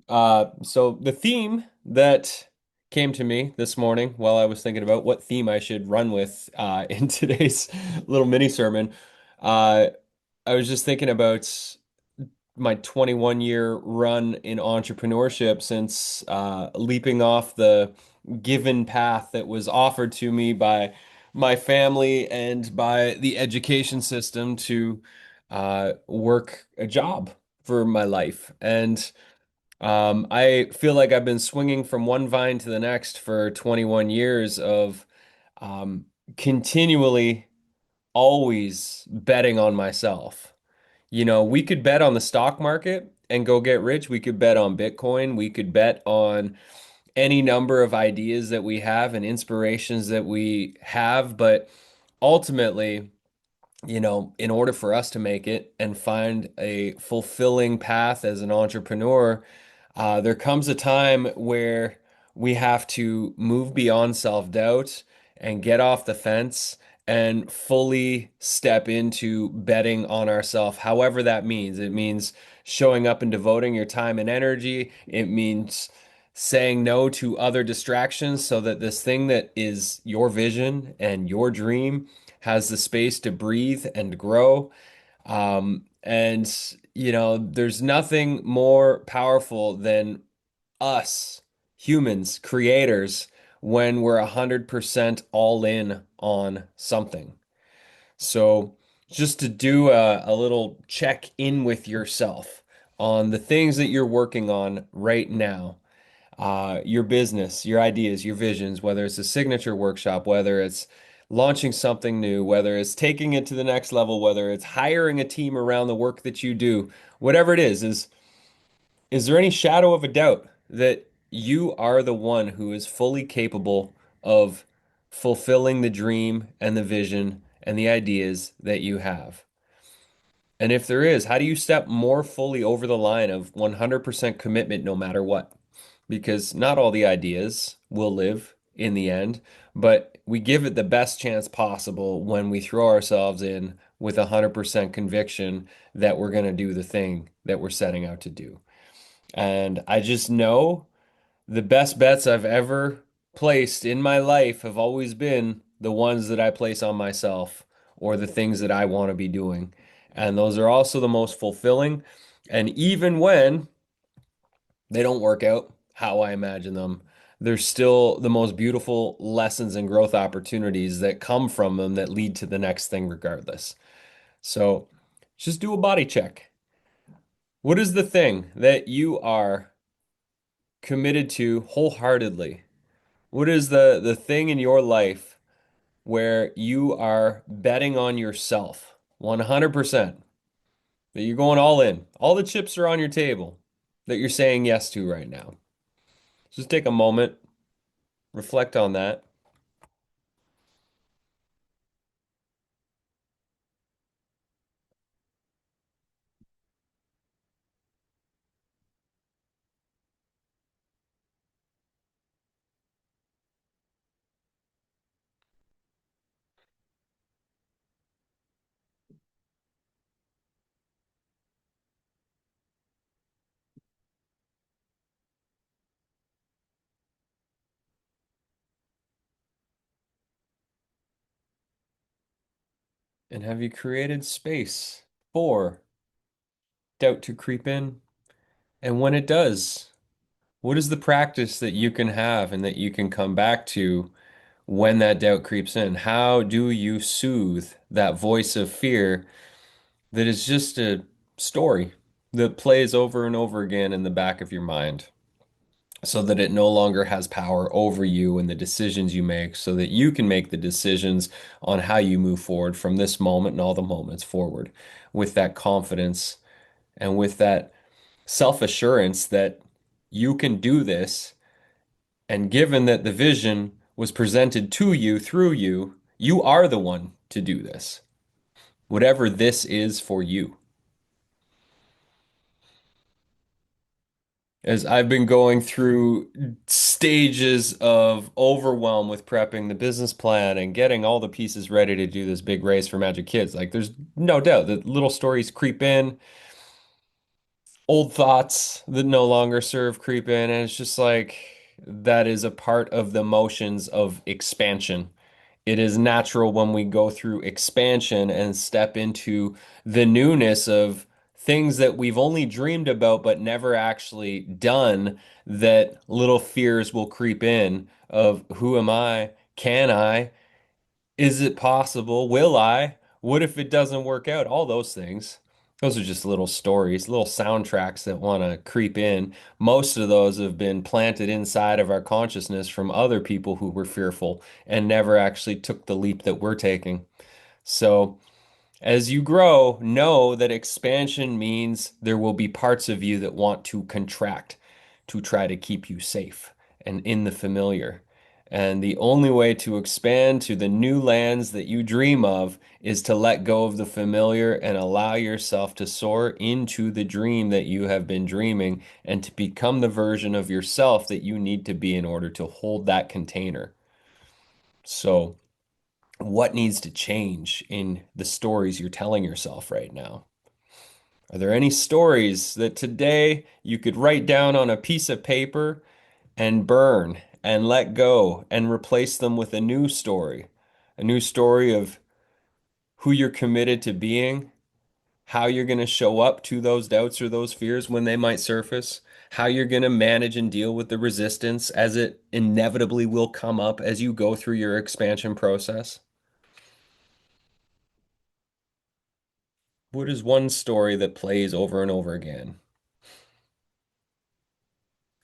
So the theme that came to me this morning while I was thinking about what theme I should run with in today's little mini sermon, uh, I was just thinking about my 21-year run in entrepreneurship since leaping off the given path that was offered to me by my family and by the education system to work a job for my life. And I feel like I've been swinging from one vine to the next for 21 years of um, continually always betting on myself. We could bet on the stock market and go get rich. We could bet on Bitcoin. We could bet on any number of ideas that we have and inspirations that we have. But ultimately, in order for us to make it and find a fulfilling path as an entrepreneur, there comes a time where we have to move beyond self-doubt and get off the fence and fully step into betting on ourselves, however that means. It means showing up and devoting your time and energy. It means saying no to other distractions so that this thing that is your vision and your dream has the space to breathe and grow. There's nothing more powerful than us, humans, creators, when we're 100% all in on something. So, just to do a little check in with yourself on the things that you're working on right now, your business, your ideas, your visions, whether it's a signature workshop, whether it's launching something new, whether it's taking it to the next level, whether it's hiring a team around the work that you do, whatever it is there any shadow of a doubt that you are the one who is fully capable of fulfilling the dream and the vision and the ideas that you have? And if there is, how do you step more fully over the line of 100% commitment no matter what? Because not all the ideas will live in the end, but we give it the best chance possible when we throw ourselves in with 100% conviction that we're going to do the thing that we're setting out to do. And I just know the best bets I've ever placed in my life have always been the ones that I place on myself or the things that I want to be doing. And those are also the most fulfilling. And even when they don't work out how I imagine them, there's still the most beautiful lessons and growth opportunities that come from them that lead to the next thing regardless. So just do a body check. What is the thing that you are committed to wholeheartedly? What is the thing in your life where you are betting on yourself 100%, that you're going all in? All the chips are on your table that you're saying yes to right now. Just take a moment, reflect on that. And have you created space for doubt to creep in? And when it does, what is the practice that you can have and that you can come back to when that doubt creeps in? How do you soothe that voice of fear that is just a story that plays over and over again in the back of your mind so that it no longer has power over you and the decisions you make, so that you can make the decisions on how you move forward from this moment and all the moments forward with that confidence and with that self-assurance that you can do this. And given that the vision was presented to you through you, you are the one to do this, whatever this is for you. As I've been going through stages of overwhelm with prepping the business plan and getting all the pieces ready to do this big race for Magic Kids, like there's no doubt that little stories creep in. Old thoughts that no longer serve creep in, and it's just like that is a part of the motions of expansion. It is natural when we go through expansion and step into the newness of things that we've only dreamed about but never actually done, that little fears will creep in of who am I? Can I? Is it possible? Will I? What if it doesn't work out? All those things. Those are just little stories, little soundtracks that want to creep in. Most of those have been planted inside of our consciousness from other people who were fearful and never actually took the leap that we're taking. So, as you grow, know that expansion means there will be parts of you that want to contract to try to keep you safe and in the familiar. And the only way to expand to the new lands that you dream of is to let go of the familiar and allow yourself to soar into the dream that you have been dreaming and to become the version of yourself that you need to be in order to hold that container. So, what needs to change in the stories you're telling yourself right now? Are there any stories that today you could write down on a piece of paper and burn and let go and replace them with a new story? A new story of who you're committed to being, how you're going to show up to those doubts or those fears when they might surface, how you're going to manage and deal with the resistance as it inevitably will come up as you go through your expansion process. What is one story that plays over and over again?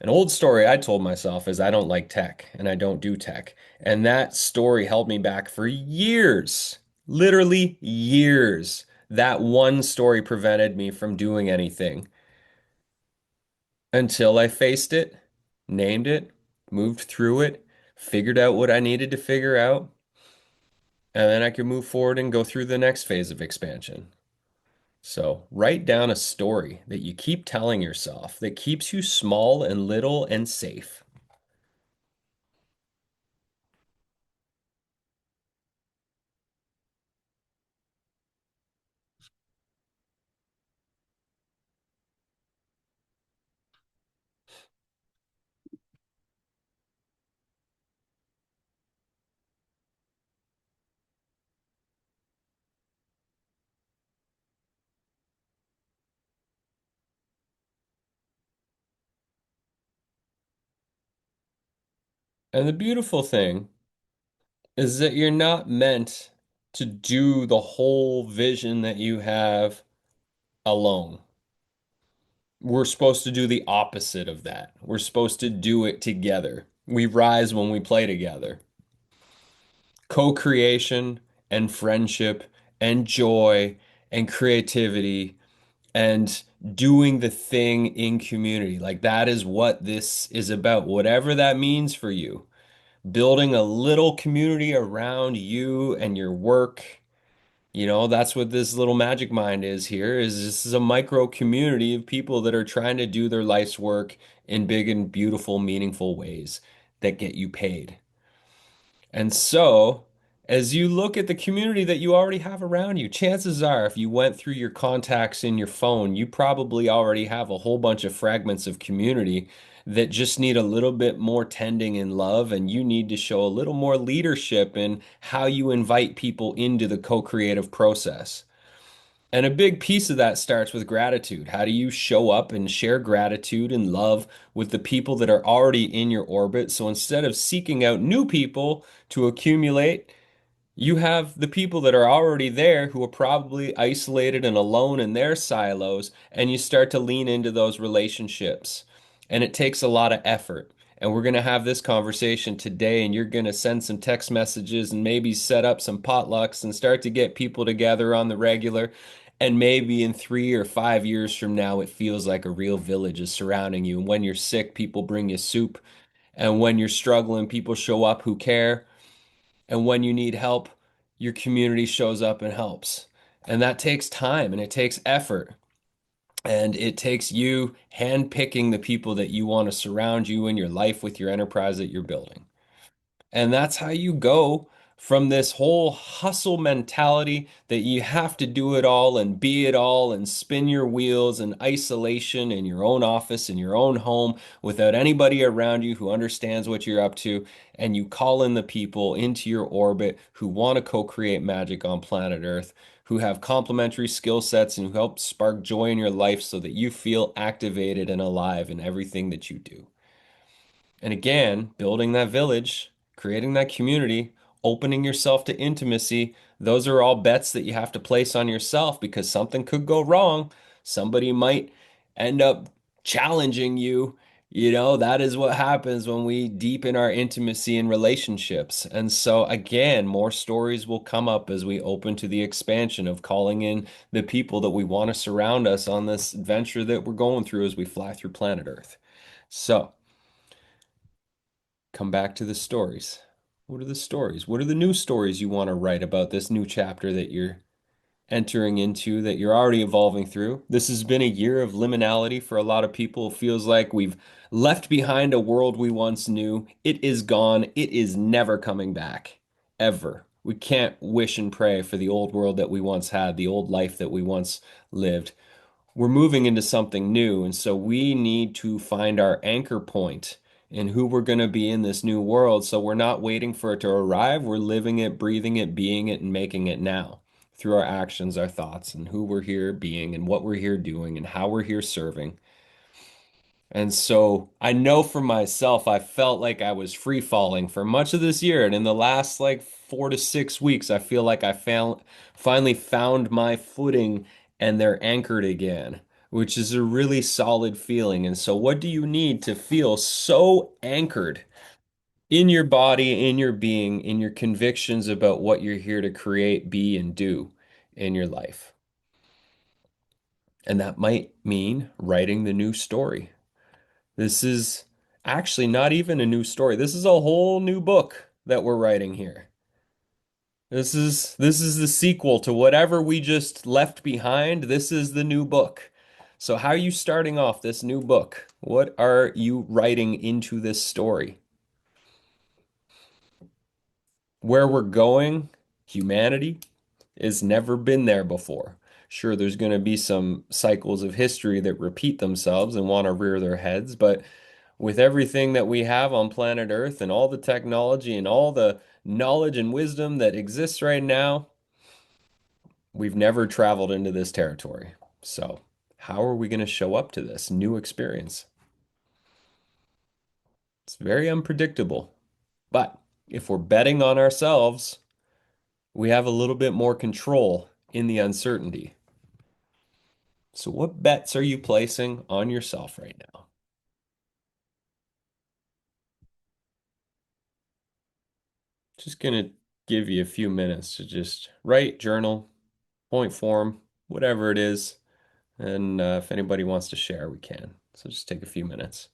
An old story I told myself is I don't like tech and I don't do tech. And that story held me back for years, literally years. That one story prevented me from doing anything until I faced it, named it, moved through it, figured out what I needed to figure out, and then I could move forward and go through the next phase of expansion. So write down a story that you keep telling yourself that keeps you small and little and safe. And the beautiful thing is that you're not meant to do the whole vision that you have alone. We're supposed to do the opposite of that. We're supposed to do it together. We rise when we play together. Co-creation and friendship and joy and creativity and doing the thing in community. Like that is what this is about, whatever that means for you. Building a little community around you and your work. You know, that's what this little Majik Mind is here, is this is a micro community of people that are trying to do their life's work in big and beautiful, meaningful ways that get you paid. And so, as you look at the community that you already have around you, chances are, if you went through your contacts in your phone, you probably already have a whole bunch of fragments of community that just need a little bit more tending and love, and you need to show a little more leadership in how you invite people into the co-creative process. And a big piece of that starts with gratitude. How do you show up and share gratitude and love with the people that are already in your orbit? So instead of seeking out new people to accumulate, you have the people that are already there who are probably isolated and alone in their silos, and you start to lean into those relationships. And it takes a lot of effort. And we're going to have this conversation today, and you're going to send some text messages and maybe set up some potlucks and start to get people together on the regular. And maybe in 3 or 5 years from now, it feels like a real village is surrounding you. And when you're sick, people bring you soup. And when you're struggling, people show up who care. And when you need help, your community shows up and helps. And that takes time and it takes effort. And it takes you handpicking the people that you want to surround you in your life with your enterprise that you're building. And that's how you go from this whole hustle mentality that you have to do it all and be it all and spin your wheels in isolation in your own office, in your own home, without anybody around you who understands what you're up to. And you call in the people into your orbit who want to co-create magic on planet Earth, who have complementary skill sets and who help spark joy in your life so that you feel activated and alive in everything that you do. And again, building that village, creating that community, opening yourself to intimacy, those are all bets that you have to place on yourself because something could go wrong. Somebody might end up challenging you. You know, that is what happens when we deepen our intimacy in relationships. And so, again, more stories will come up as we open to the expansion of calling in the people that we want to surround us on this adventure that we're going through as we fly through planet Earth. So, come back to the stories. What are the stories? What are the new stories you want to write about this new chapter that you're entering into, that you're already evolving through? This has been a year of liminality for a lot of people. It feels like we've left behind a world we once knew. It is gone. It is never coming back, ever. We can't wish and pray for the old world that we once had, the old life that we once lived. We're moving into something new, and so we need to find our anchor point in who we're going to be in this new world. So we're not waiting for it to arrive. We're living it, breathing it, being it, and making it now through our actions, our thoughts, and who we're here being, and what we're here doing, and how we're here serving. And so I know for myself, I felt like I was free falling for much of this year. And in the last like 4 to 6 weeks, I feel like I found finally found my footing and they're anchored again, which is a really solid feeling. And so what do you need to feel so anchored in your body, in your being, in your convictions about what you're here to create, be, and do in your life? And that might mean writing the new story. This is actually not even a new story. This is a whole new book that we're writing here. This is the sequel to whatever we just left behind. This is the new book. So how are you starting off this new book? What are you writing into this story? Where we're going, humanity, has never been there before. Sure, there's going to be some cycles of history that repeat themselves and want to rear their heads, but with everything that we have on planet Earth and all the technology and all the knowledge and wisdom that exists right now, we've never traveled into this territory. So, how are we going to show up to this new experience? It's very unpredictable. But if we're betting on ourselves, we have a little bit more control in the uncertainty. So, what bets are you placing on yourself right now? Just going to give you a few minutes to just write, journal, point form, whatever it is. And if anybody wants to share, we can. So just take a few minutes.